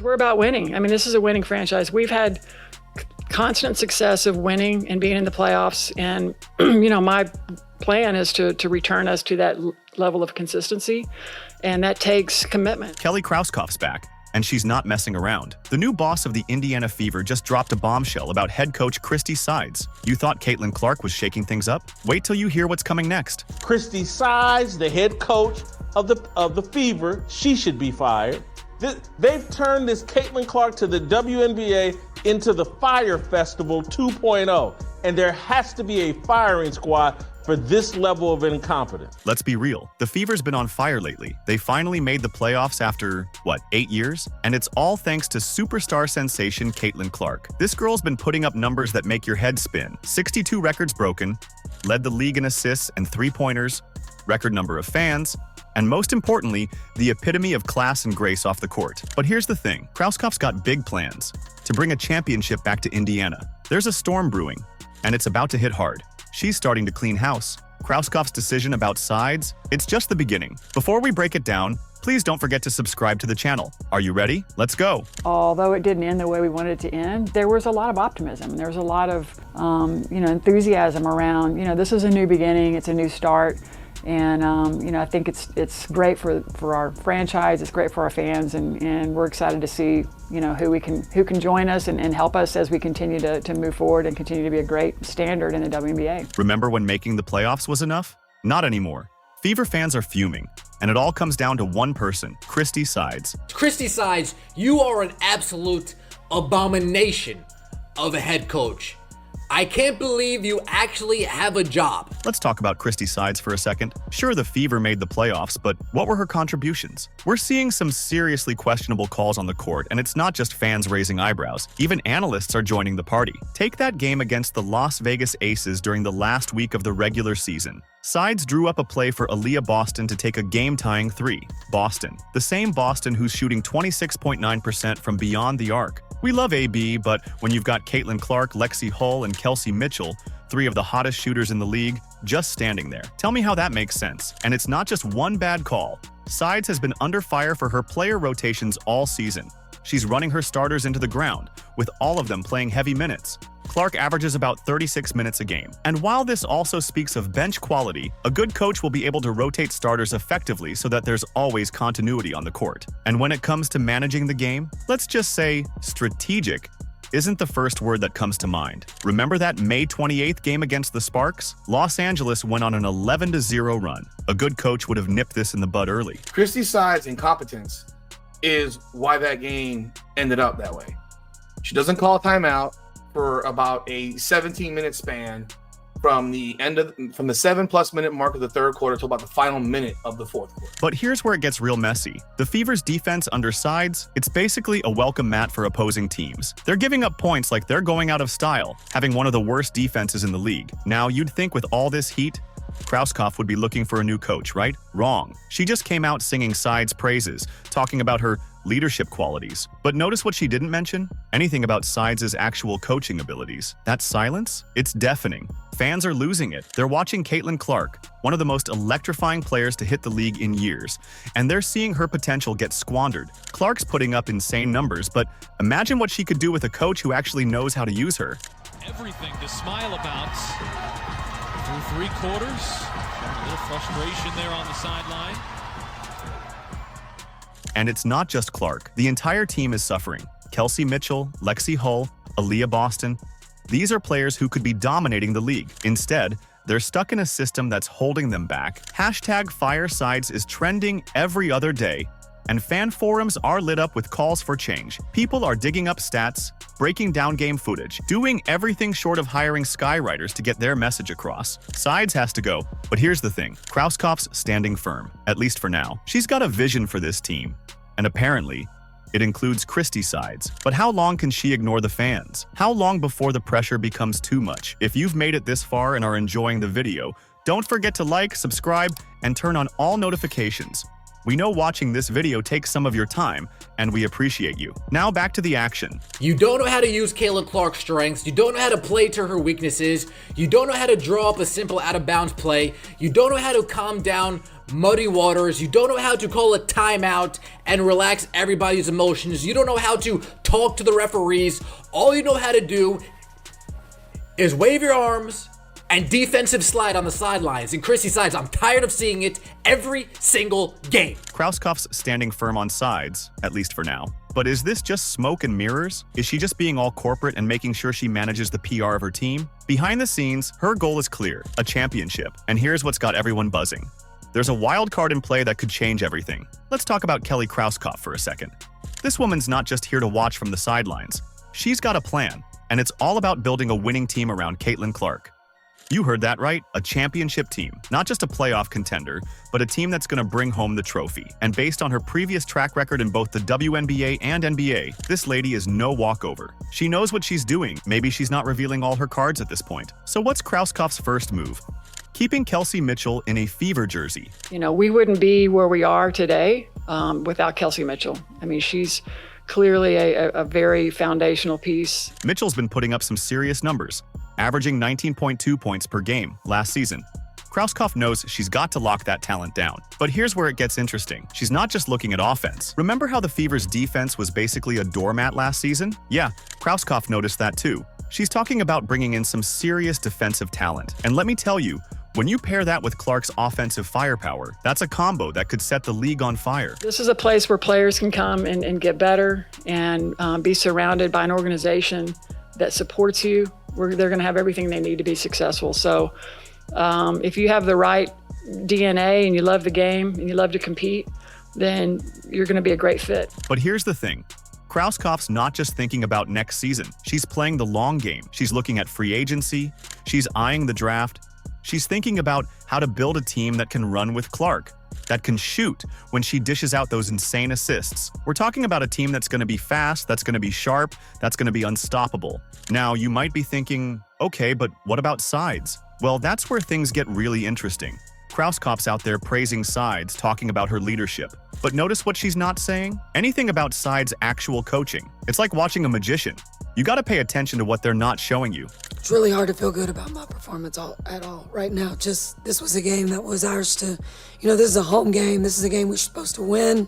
We're about winning. I mean, this is a winning franchise. We've had constant success of winning and being in the playoffs. And, my plan is to return us to that level of consistency. And that takes commitment. Kelly Krauskopf's back, and she's not messing around. The new boss of the Indiana Fever just dropped a bombshell about head coach Christy Sides. You thought Caitlin Clark was shaking things up? Wait till you hear what's coming next. Christy Sides, the head coach of the Fever, she should be fired. They've turned this Caitlin Clark to the WNBA into the Fire Festival 2.0, and there has to be a firing squad for this level of incompetence. Let's be real. The Fever's been on fire lately. They finally made the playoffs after, 8 years? And it's all thanks to superstar sensation Caitlin Clark. This girl's been putting up numbers that make your head spin. 62 records broken, led the league in assists and three-pointers, record number of fans, and most importantly, the epitome of class and grace off the court. But here's the thing, Krauskopf's got big plans to bring a championship back to Indiana. There's a storm brewing, and it's about to hit hard. She's starting to clean house. Krauskopf's decision about Sides, it's just the beginning. Before we break it down, please don't forget to subscribe to the channel. Are you ready? Let's go. Although it didn't end the way we wanted it to end, there was a lot of optimism. There was a lot of, enthusiasm around, this is a new beginning, it's a new start. And, I think it's great for our franchise, it's great for our fans, and we're excited to see, who can join us and help us as we continue to move forward and continue to be a great standard in the WNBA. Remember when making the playoffs was enough? Not anymore. Fever fans are fuming, and it all comes down to one person, Christy Sides. Christy Sides, you are an absolute abomination of a head coach. I can't believe you actually have a job. Let's talk about Christy Sides for a second. Sure, the Fever made the playoffs, but what were her contributions? We're seeing some seriously questionable calls on the court, and it's not just fans raising eyebrows. Even analysts are joining the party. Take that game against the Las Vegas Aces during the last week of the regular season. Sides drew up a play for Aaliyah Boston to take a game-tying three. Boston, the same Boston who's shooting 26.9% from beyond the arc. We love AB, but when you've got Caitlin Clark, Lexi Hull, and Kelsey Mitchell, three of the hottest shooters in the league, just standing there. Tell me how that makes sense. And it's not just one bad call. Sides has been under fire for her player rotations all season. She's running her starters into the ground, with all of them playing heavy minutes. Clark averages about 36 minutes a game. And while this also speaks of bench quality, a good coach will be able to rotate starters effectively so that there's always continuity on the court. And when it comes to managing the game, let's just say strategic isn't the first word that comes to mind. Remember that May 28th game against the Sparks? Los Angeles went on an 11-0 run. A good coach would have nipped this in the bud early. Christy Sides' incompetence is why that game ended up that way. She doesn't call a timeout for about a 17-minute span from the 7+ minute mark of the third quarter to about the final minute of the fourth quarter. But here's where it gets real messy. The Fever's defense under Sides, it's basically a welcome mat for opposing teams. They're giving up points like they're going out of style, having one of the worst defenses in the league. Now, you'd think with all this heat, Krauskopf would be looking for a new coach, right? Wrong. She just came out singing Sides' praises, talking about her leadership qualities. But notice what she didn't mention? Anything about Sides' actual coaching abilities. That silence? It's deafening. Fans are losing it. They're watching Caitlin Clark, one of the most electrifying players to hit the league in years, and they're seeing her potential get squandered. Clark's putting up insane numbers, but imagine what she could do with a coach who actually knows how to use her. Everything to smile about through three quarters. A little frustration there on the sideline. And it's not just Clark. The entire team is suffering. Kelsey Mitchell, Lexi Hull, Aaliyah Boston. These are players who could be dominating the league. Instead, they're stuck in a system that's holding them back. #FireSides is trending every other day, and fan forums are lit up with calls for change. People are digging up stats, breaking down game footage, doing everything short of hiring skywriters to get their message across. Sides has to go, but here's the thing. Krauskopf's standing firm, at least for now. She's got a vision for this team, and apparently, it includes Christy Sides. But how long can she ignore the fans? How long before the pressure becomes too much? If you've made it this far and are enjoying the video, don't forget to like, subscribe, and turn on all notifications. We know watching this video takes some of your time, and we appreciate you. Now back to the action. You don't know how to use Caitlin Clark's strengths. You don't know how to play to her weaknesses. You don't know how to draw up a simple out-of-bounds play. You don't know how to calm down muddy waters. You don't know how to call a timeout and relax everybody's emotions. You don't know how to talk to the referees. All you know how to do is wave your arms and defensive slide on the sidelines. And Chrissy Sides, I'm tired of seeing it every single game. Krauskopf's standing firm on sides, at least for now. But is this just smoke and mirrors? Is she just being all corporate and making sure she manages the PR of her team? Behind the scenes, her goal is clear, a championship. And here's what's got everyone buzzing. There's a wild card in play that could change everything. Let's talk about Kelly Krauskopf for a second. This woman's not just here to watch from the sidelines. She's got a plan, and it's all about building a winning team around Caitlin Clark. You heard that right, a championship team. Not just a playoff contender, but a team that's going to bring home the trophy. And based on her previous track record in both the WNBA and NBA, this lady is no walkover. She knows what she's doing. Maybe she's not revealing all her cards at this point. So what's Krauskopf's first move? Keeping Kelsey Mitchell in a Fever jersey. You know, we wouldn't be where we are today without Kelsey Mitchell. I mean, she's clearly a very foundational piece. Mitchell's been putting up some serious numbers, averaging 19.2 points per game last season. Krauskopf knows she's got to lock that talent down. But here's where it gets interesting. She's not just looking at offense. Remember how the Fever's defense was basically a doormat last season? Yeah, Krauskopf noticed that too. She's talking about bringing in some serious defensive talent. And let me tell you, when you pair that with Clark's offensive firepower, that's a combo that could set the league on fire. This is a place where players can come and get better and be surrounded by an organization that supports you, where they're going to have everything they need to be successful. So if you have the right DNA and you love the game and you love to compete, then you're going to be a great fit. But here's the thing. Krauskopf's not just thinking about next season. She's playing the long game. She's looking at free agency. She's eyeing the draft. She's thinking about how to build a team that can run with Clark, that can shoot when she dishes out those insane assists. We're talking about a team that's going to be fast, that's going to be sharp, that's going to be unstoppable. Now, you might be thinking, okay, but what about Sides? Well, that's where things get really interesting. Krauskopf's out there praising Sides, talking about her leadership. But notice what she's not saying? Anything about Sides' actual coaching. It's like watching a magician. You gotta pay attention to what they're not showing you. It's really hard to feel good about my performance at all right now. Just, this was a game that was ours to, this is a home game. This is a game we're supposed to win.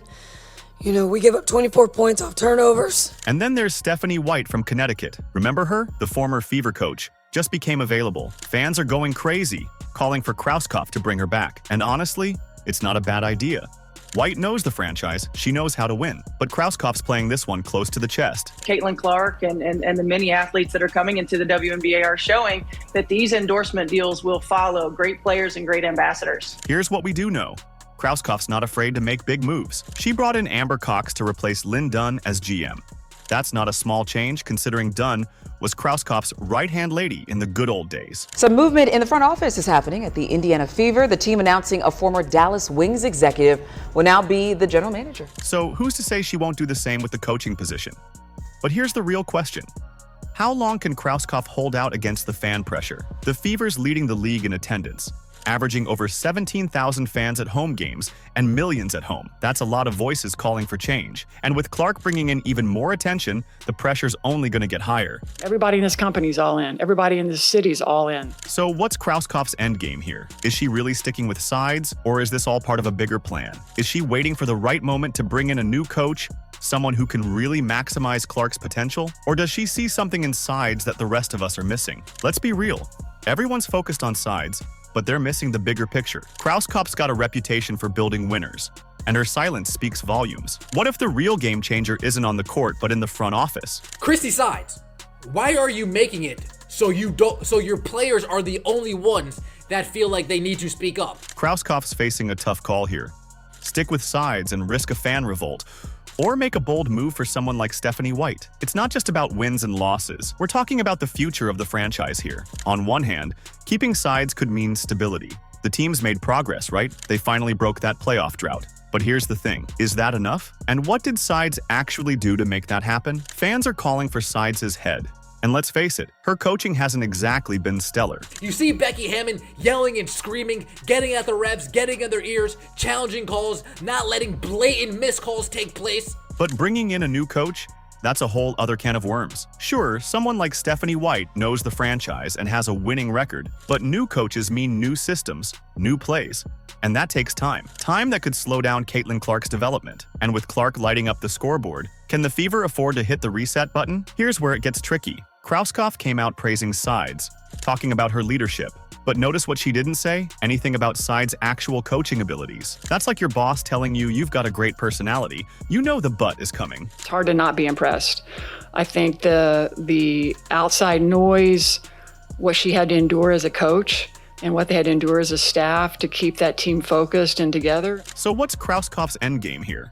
We give up 24 points off turnovers. And then there's Stephanie White from Connecticut. Remember her? The former Fever coach. Just became available. Fans are going crazy, calling for Krauskopf to bring her back. And honestly, it's not a bad idea. White knows the franchise, she knows how to win, but Krauskopf's playing this one close to the chest. Caitlin Clark and the many athletes that are coming into the WNBA are showing that these endorsement deals will follow great players and great ambassadors. Here's what we do know. Krauskopf's not afraid to make big moves. She brought in Amber Cox to replace Lynn Dunn as GM. That's not a small change, considering Dunn was Krauskopf's right-hand lady in the good old days. Some movement in the front office is happening at the Indiana Fever. The team announcing a former Dallas Wings executive will now be the general manager. So who's to say she won't do the same with the coaching position? But here's the real question. How long can Krauskopf hold out against the fan pressure? The Fever's leading the league in attendance, averaging over 17,000 fans at home games and millions at home. That's a lot of voices calling for change. And with Clark bringing in even more attention, the pressure's only going to get higher. Everybody in this company's all in. Everybody in this city's all in. So what's Krauskopf's endgame here? Is she really sticking with Sides, or is this all part of a bigger plan? Is she waiting for the right moment to bring in a new coach, someone who can really maximize Clark's potential? Or does she see something in Sides that the rest of us are missing? Let's be real. Everyone's focused on Sides, but they're missing the bigger picture. Krauskopf's got a reputation for building winners, and her silence speaks volumes. What if the real game changer isn't on the court, but in the front office? Chrissy Sides, why are you making it so your players are the only ones that feel like they need to speak up? Krauskopf's facing a tough call here. Stick with Sides and risk a fan revolt, or make a bold move for someone like Stephanie White. It's not just about wins and losses. We're talking about the future of the franchise here. On one hand, keeping Sides could mean stability. The team's made progress, right? They finally broke that playoff drought. But here's the thing, is that enough? And what did Sides actually do to make that happen? Fans are calling for Sides' head. And let's face it, her coaching hasn't exactly been stellar. You see Becky Hammon yelling and screaming, getting at the refs, getting in their ears, challenging calls, not letting blatant missed calls take place. But bringing in a new coach? That's a whole other can of worms. Sure, someone like Stephanie White knows the franchise and has a winning record, but new coaches mean new systems, new plays. And that takes time. Time that could slow down Caitlin Clark's development. And with Clark lighting up the scoreboard, can the Fever afford to hit the reset button? Here's where it gets tricky. Krauskopf came out praising Sides, talking about her leadership. But notice what she didn't say? Anything about Sides' actual coaching abilities. That's like your boss telling you you've got a great personality. You know the butt is coming. It's hard to not be impressed. I think the outside noise, what she had to endure as a coach, and what they had to endure as a staff to keep that team focused and together. So what's Krauskopf's endgame here?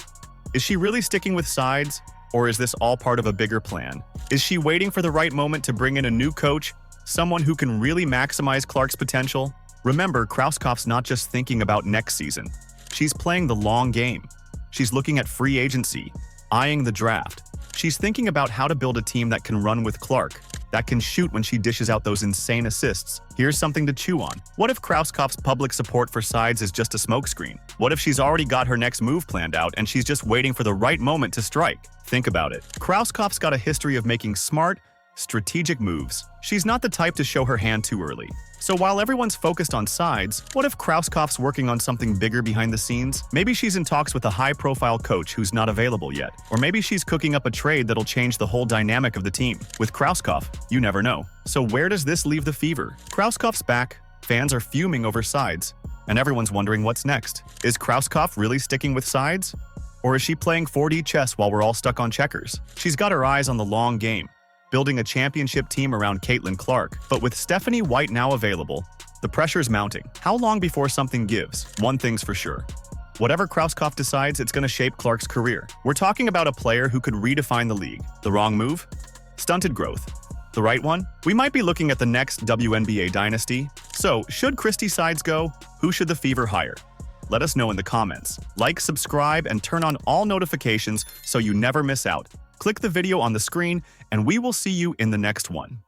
Is she really sticking with Sides, or is this all part of a bigger plan? Is she waiting for the right moment to bring in a new coach, someone who can really maximize Clark's potential? Remember, Krauskopf's not just thinking about next season. She's playing the long game. She's looking at free agency, eyeing the draft. She's thinking about how to build a team that can run with Clark, that can shoot when she dishes out those insane assists. Here's something to chew on. What if Krauskopf's public support for Sides is just a smokescreen? What if she's already got her next move planned out and she's just waiting for the right moment to strike? Think about it. Krauskopf's got a history of making smart, strategic moves. She's not the type to show her hand too early. So while everyone's focused on Sides, what if Krauskopf's working on something bigger behind the scenes? Maybe she's in talks with a high-profile coach who's not available yet. Or maybe she's cooking up a trade that'll change the whole dynamic of the team. With Krauskopf, you never know. So where does this leave the Fever? Krauskopf's back, fans are fuming over Sides, and everyone's wondering what's next. Is Krauskopf really sticking with Sides? Or is she playing 4D chess while we're all stuck on checkers? She's got her eyes on the long game, building a championship team around Caitlin Clark. But with Stephanie White now available, the pressure's mounting. How long before something gives? One thing's for sure. Whatever Krauskopf decides, it's going to shape Clark's career. We're talking about a player who could redefine the league. The wrong move? Stunted growth. The right one? We might be looking at the next WNBA dynasty. So, should Christy Sides go? Who should the Fever hire? Let us know in the comments. Like, subscribe, and turn on all notifications so you never miss out. Click the video on the screen, and we will see you in the next one.